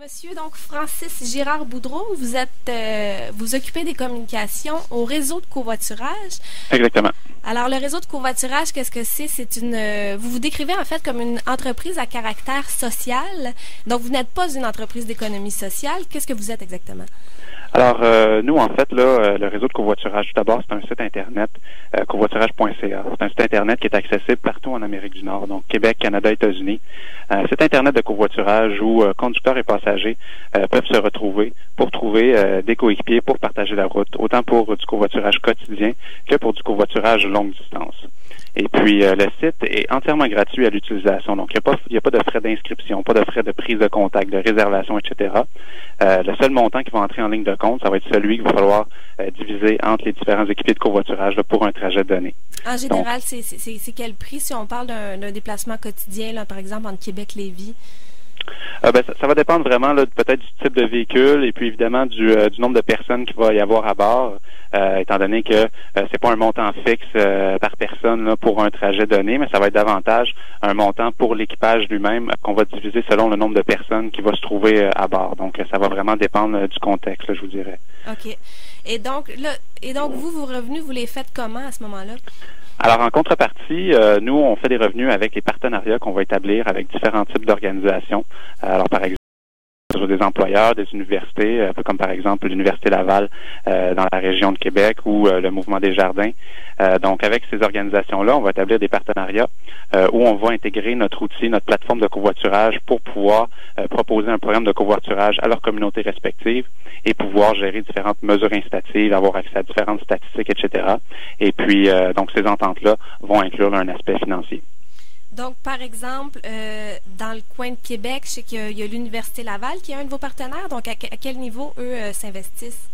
Monsieur, donc Francis Girard Boudreau, vous occupez des communications au réseau de covoiturage. Exactement. Alors, le réseau de covoiturage, qu'est-ce que c'est? Vous vous décrivez en fait comme une entreprise à caractère social. Donc, vous n'êtes pas une entreprise d'économie sociale. Qu'est-ce que vous êtes exactement? Alors, nous, en fait, là, le réseau de covoiturage, tout d'abord, c'est un site Internet, covoiturage.ca. C'est un site Internet qui est accessible partout en Amérique du Nord, donc Québec, Canada, États-Unis. Site Internet de covoiturage où conducteurs et passagers peuvent se retrouver pour trouver des coéquipiers pour partager la route, autant pour du covoiturage quotidien que pour du covoiturage longue distance. Et puis, le site est entièrement gratuit à l'utilisation. Donc, il n'y a pas de frais d'inscription, pas de frais de prise de contact, de réservation, etc. Le seul montant qui va entrer en ligne de compte, ça va être celui qu'il va falloir diviser entre les différents équipiers de covoiturage là, pour un trajet donné. En général, c'est quel prix si on parle d'un déplacement quotidien, là, par exemple, entre Québec et Lévis? Ça va dépendre vraiment peut-être du type de véhicule et puis évidemment du nombre de personnes qu'il va y avoir à bord, étant donné que c'est pas un montant fixe par personne là, pour un trajet donné, mais ça va être davantage un montant pour l'équipage lui-même qu'on va diviser selon le nombre de personnes qui va se trouver à bord. Donc ça va vraiment dépendre du contexte, là, je vous dirais. OK. Et donc vous, vos revenus, vous les faites comment à ce moment-là? Alors, en contrepartie, nous, on fait des revenus avec les partenariats qu'on va établir avec différents types d'organisations. Alors, par exemple, des employeurs, des universités, un peu comme par exemple l'Université Laval dans la région de Québec ou le Mouvement des Jardins. Donc, avec ces organisations-là, on va établir des partenariats où on va intégrer notre outil, notre plateforme de covoiturage pour pouvoir proposer un programme de covoiturage à leurs communautés respectives et pouvoir gérer différentes mesures incitatives, avoir accès à différentes statistiques, etc. Et puis, donc, ces ententes-là vont inclure un aspect financier. Donc, par exemple, dans le coin de Québec, je sais qu'il y a l'Université Laval qui est un de vos partenaires. Donc, à quel niveau, eux, s'investissent?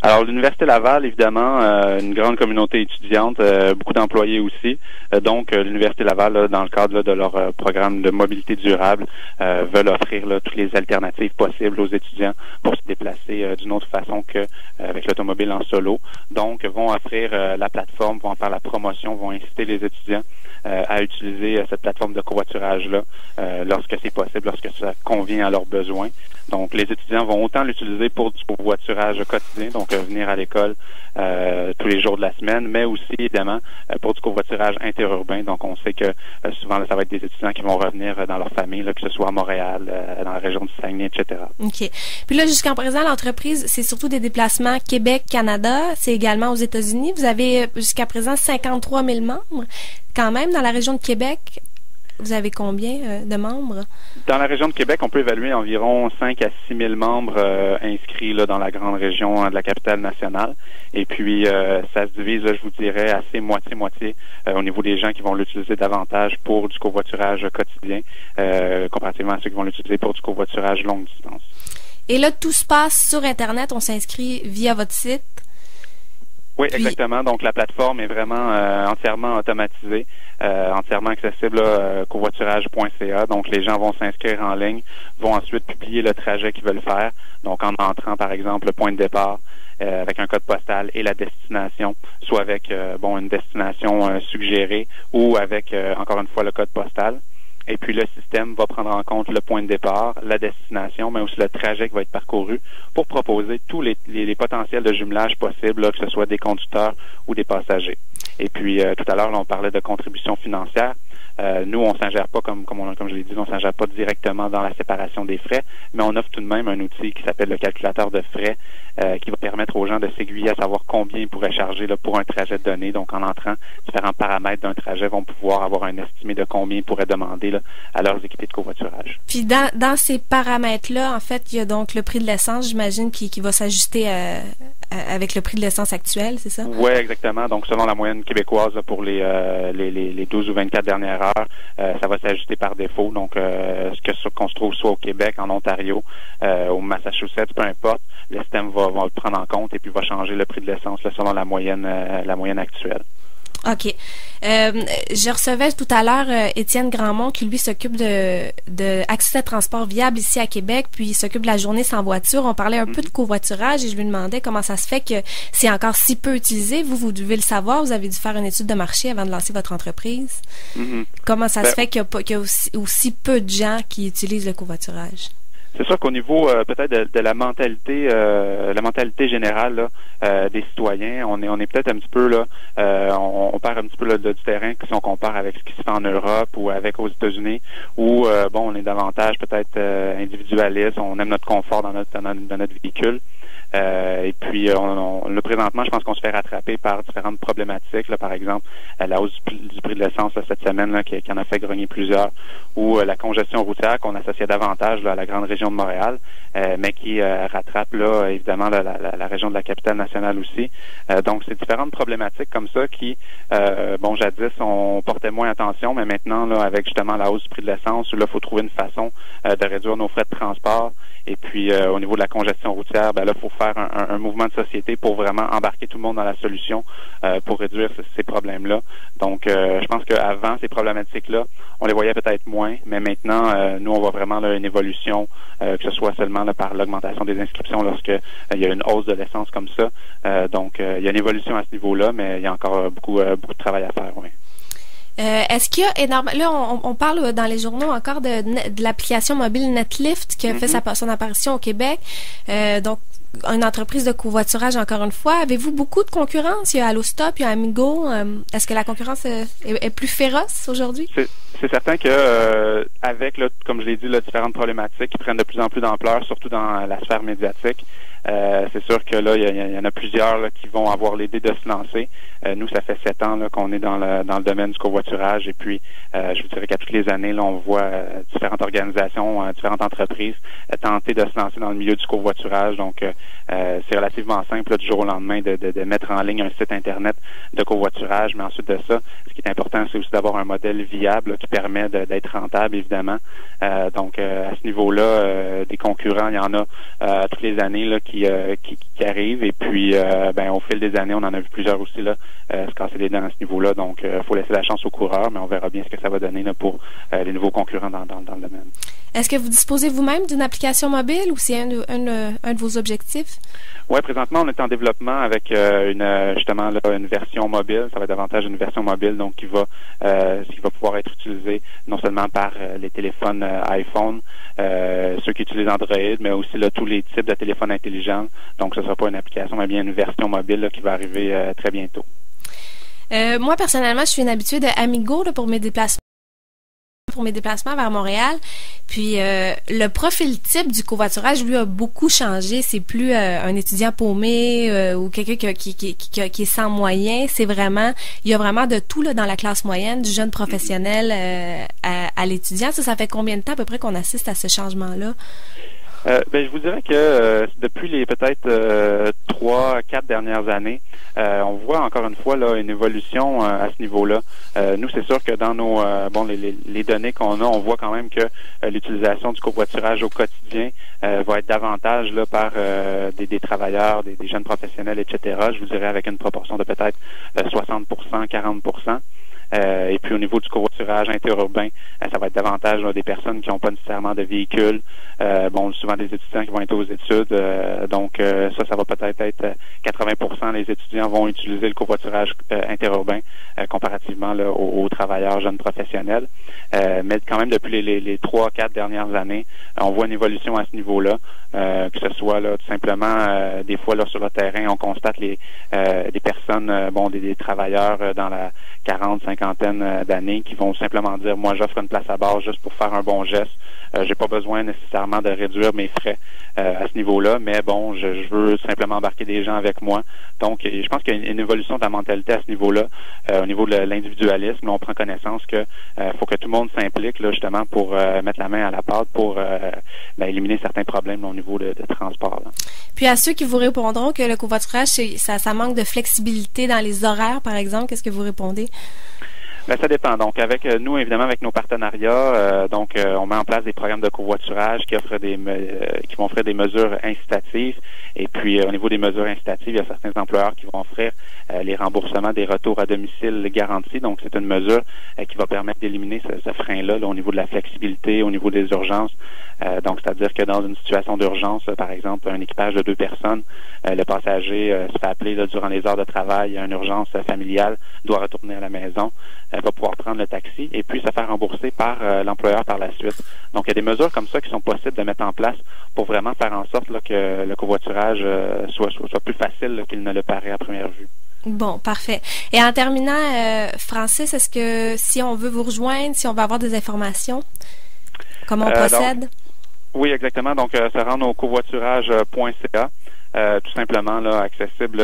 Alors, l'Université Laval, évidemment, une grande communauté étudiante, beaucoup d'employés aussi. Donc, l'Université Laval, là, dans le cadre là, de leur programme de mobilité durable, veulent offrir là, toutes les alternatives possibles aux étudiants pour se déplacer d'une autre façon qu'avec l'automobile en solo. Donc, vont offrir la plateforme, vont en faire la promotion, vont inciter les étudiants à utiliser cette plateforme de covoiturage-là lorsque c'est possible, lorsque ça convient à leurs besoins. Donc, les étudiants vont autant l'utiliser pour du covoiturage quotidien, donc venir à l'école tous les jours de la semaine, mais aussi, évidemment, pour du covoiturage interurbain. Donc, on sait que souvent, là, ça va être des étudiants qui vont revenir dans leur famille, là, que ce soit à Montréal, dans la région du Saguenay, etc. OK. Puis là, jusqu'à présent, l'entreprise, c'est surtout des déplacements Québec-Canada. C'est également aux États-Unis. Vous avez jusqu'à présent 53 000 membres. Quand même, dans la région de Québec, vous avez combien de membres? Dans la région de Québec, on peut évaluer environ 5 à 6 000 membres inscrits là, dans la grande région de la capitale nationale. Et puis, ça se divise, là, je vous dirais, assez moitié-moitié au niveau des gens qui vont l'utiliser davantage pour du covoiturage quotidien, comparativement à ceux qui vont l'utiliser pour du covoiturage longue distance. Et là, tout se passe sur Internet. On s'inscrit via votre site. Oui, exactement. Donc, la plateforme est vraiment entièrement automatisée, entièrement accessible à covoiturage.ca. Donc, les gens vont s'inscrire en ligne, vont ensuite publier le trajet qu'ils veulent faire. Donc, en entrant, par exemple, le point de départ avec un code postal et la destination, soit avec une destination suggérée ou avec, encore une fois, le code postal. Et puis, le système va prendre en compte le point de départ, la destination, mais aussi le trajet qui va être parcouru pour proposer tous les potentiels de jumelage possibles, là, que ce soit des conducteurs ou des passagers. Et puis, tout à l'heure, on parlait de contribution financière. Nous, on s'ingère pas, comme je l'ai dit, on s'ingère pas directement dans la séparation des frais, mais on offre tout de même un outil qui s'appelle le calculateur de frais, qui va permettre aux gens de s'aiguiller à savoir combien ils pourraient charger là, pour un trajet donné. Donc, en entrant différents paramètres d'un trajet, vont pouvoir avoir un estimé de combien ils pourraient demander là, à leurs équipiers de covoiturage. Puis, dans ces paramètres-là, en fait, il y a donc le prix de l'essence, j'imagine, qui va s'ajuster avec le prix de l'essence actuel, c'est ça? Oui, exactement. Donc, selon la moyenne québécoise là, pour les 12 ou 24 dernières heures, ça va s'ajuster par défaut. Donc, qu'on se trouve soit au Québec, en Ontario, au Massachusetts, peu importe, le système va le prendre en compte et puis va changer le prix de l'essence là, selon la moyenne actuelle. OK. Je recevais tout à l'heure Étienne Grandmont qui, lui, s'occupe de accès à transport viable ici à Québec, puis il s'occupe de la journée sans voiture. On parlait un peu de covoiturage et je lui demandais comment ça se fait que c'est encore si peu utilisé. Vous devez le savoir, vous avez dû faire une étude de marché avant de lancer votre entreprise. Comment ça se fait qu'il y a aussi peu de gens qui utilisent le covoiturage? C'est sûr qu'au niveau peut-être de la mentalité générale là, des citoyens, on est peut-être un petit peu là, on perd un petit peu là, du terrain si on compare avec ce qui se fait en Europe ou avec aux États-Unis, où on est davantage peut-être individualiste, on aime notre confort dans notre véhicule. Et puis, là, présentement, je pense qu'on se fait rattraper par différentes problématiques. Là, par exemple, la hausse du prix de l'essence là, cette semaine là, qui en a fait grogner plusieurs, ou la congestion routière qu'on associait davantage là, à la grande région de Montréal, mais qui rattrape là, évidemment la région de la capitale nationale aussi. Donc, c'est différentes problématiques comme ça qui, jadis, on portait moins attention, mais maintenant, là, avec justement la hausse du prix de l'essence, là, il faut trouver une façon de réduire nos frais de transport. Et puis, au niveau de la congestion routière, là, il faut faire un mouvement de société pour vraiment embarquer tout le monde dans la solution pour réduire ces problèmes-là. Donc, je pense qu'avant, ces problématiques-là, on les voyait peut-être moins, mais maintenant, nous, on voit vraiment là, une évolution, que ce soit seulement là, par l'augmentation des inscriptions lorsque il y a une hausse de l'essence comme ça. Donc, il y a une évolution à ce niveau-là, mais il y a encore beaucoup de travail à faire, oui. Est-ce qu'il y a énormément... Là, on parle dans les journaux encore de l'application mobile Netlift qui a fait son apparition au Québec. Donc, une entreprise de covoiturage, encore une fois. Avez-vous beaucoup de concurrence? Il y a Allostop, il y a Amigo. Est-ce que la concurrence est plus féroce aujourd'hui? C'est certain que avec, là, comme je l'ai dit, là, différentes problématiques qui prennent de plus en plus d'ampleur, surtout dans la sphère médiatique. C'est sûr que là, il y en a plusieurs là, qui vont avoir l'idée de se lancer. Nous, ça fait 7 ans là, qu'on est dans le domaine du covoiturage et puis je vous dirais qu'à toutes les années, là, on voit différentes organisations, différentes entreprises tenter de se lancer dans le milieu du covoiturage. Donc, c'est relativement simple là, du jour au lendemain de mettre en ligne un site Internet de covoiturage, mais ensuite de ça, ce qui est important, c'est aussi d'avoir un modèle viable là, qui permet d'être rentable, évidemment. Donc, à ce niveau-là, des concurrents, il y en a toutes les années là, qui arrivent et puis au fil des années, on en a vu plusieurs aussi là se casser les dents à ce niveau-là. Donc, faut laisser la chance aux coureurs, mais on verra bien ce que ça va donner là, pour les nouveaux concurrents dans le domaine. Est-ce que vous disposez vous-même d'une application mobile ou c'est un de vos objectifs? Oui, présentement, on est en développement avec une version mobile. Ça va être davantage une version mobile, donc qui va pouvoir être utilisée non seulement par les téléphones iPhone, ceux qui utilisent Android, mais aussi là, tous les types de téléphones intelligents. Donc, ce ne sera pas une application, mais bien une version mobile là, qui va arriver très bientôt. Moi, personnellement, je suis une habituée de Amigo là, pour mes déplacements vers Montréal. Puis le profil type du covoiturage, lui, a beaucoup changé. C'est plus un étudiant paumé ou quelqu'un qui est sans moyens. Il y a vraiment de tout là dans la classe moyenne, du jeune professionnel à l'étudiant. Ça fait combien de temps à peu près qu'on assiste à ce changement-là? Je vous dirais que depuis les peut-être 3-4 dernières années, on voit encore une fois là une évolution à ce niveau-là. Nous, c'est sûr que dans nos les données qu'on a, on voit quand même que l'utilisation du covoiturage au quotidien va être davantage là par des travailleurs, des jeunes professionnels, etc. Je vous dirais avec une proportion de peut-être 60%, 40%. Et puis au niveau du covoiturage interurbain, ça va être davantage là, des personnes qui n'ont pas nécessairement de véhicule, souvent des étudiants qui vont être aux études, donc ça va peut-être être 80% des étudiants vont utiliser le covoiturage interurbain comparativement là, aux travailleurs jeunes professionnels. Mais quand même depuis les 3-4 dernières années, on voit une évolution à ce niveau-là, que ce soit là tout simplement des fois là sur le terrain, on constate des personnes, des travailleurs dans la 40-50 d'années qui vont simplement dire moi j'offre une place à bord juste pour faire un bon geste. J'ai pas besoin nécessairement de réduire mes frais à ce niveau-là, mais je veux simplement embarquer des gens avec moi. Donc, je pense qu'il y a une évolution de la mentalité à ce niveau-là, au niveau de l'individualisme. Là, on prend connaissance que faut que tout le monde s'implique là justement pour mettre la main à la pâte pour éliminer certains problèmes là, au niveau de transport. Là. Puis à ceux qui vous répondront que le covoiturage, ça manque de flexibilité dans les horaires, par exemple, qu'est-ce que vous répondez? Ça dépend. Donc, avec nous, évidemment, avec nos partenariats, on met en place des programmes de covoiturage qui vont offrir des mesures incitatives. Et puis, au niveau des mesures incitatives, il y a certains employeurs qui vont offrir les remboursements des retours à domicile garantis. Donc, c'est une mesure qui va permettre d'éliminer ce frein-là là, au niveau de la flexibilité, au niveau des urgences. Donc, c'est-à-dire que dans une situation d'urgence, par exemple, un équipage de 2 personnes, le passager se fait appeler là, durant les heures de travail, il y a une urgence familiale, doit retourner à la maison. elle va pouvoir prendre le taxi et puis se faire rembourser par l'employeur par la suite. Donc, il y a des mesures comme ça qui sont possibles de mettre en place pour vraiment faire en sorte là, que le covoiturage soit plus facile là, qu'il ne le paraît à première vue. Bon, parfait. Et en terminant, Francis, est-ce que si on veut vous rejoindre, si on veut avoir des informations, comment on procède? Oui, exactement. Donc, se rendre au covoiturage.ca. Tout simplement là, accessible,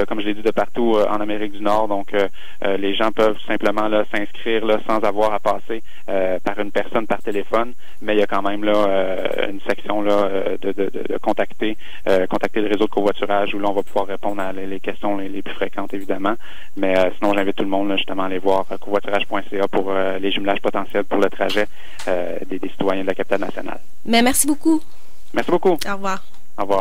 comme je l'ai dit, de partout en Amérique du Nord. Donc, les gens peuvent simplement là s'inscrire là sans avoir à passer par une personne par téléphone, mais il y a quand même là une section là de contacter le réseau de covoiturage où là on va pouvoir répondre à les questions les plus fréquentes évidemment. Mais sinon, j'invite tout le monde là, justement à aller voir covoiturage.ca pour les jumelages potentiels pour le trajet des citoyens de la capitale nationale. Mais merci beaucoup. Merci beaucoup. Au revoir. Au revoir.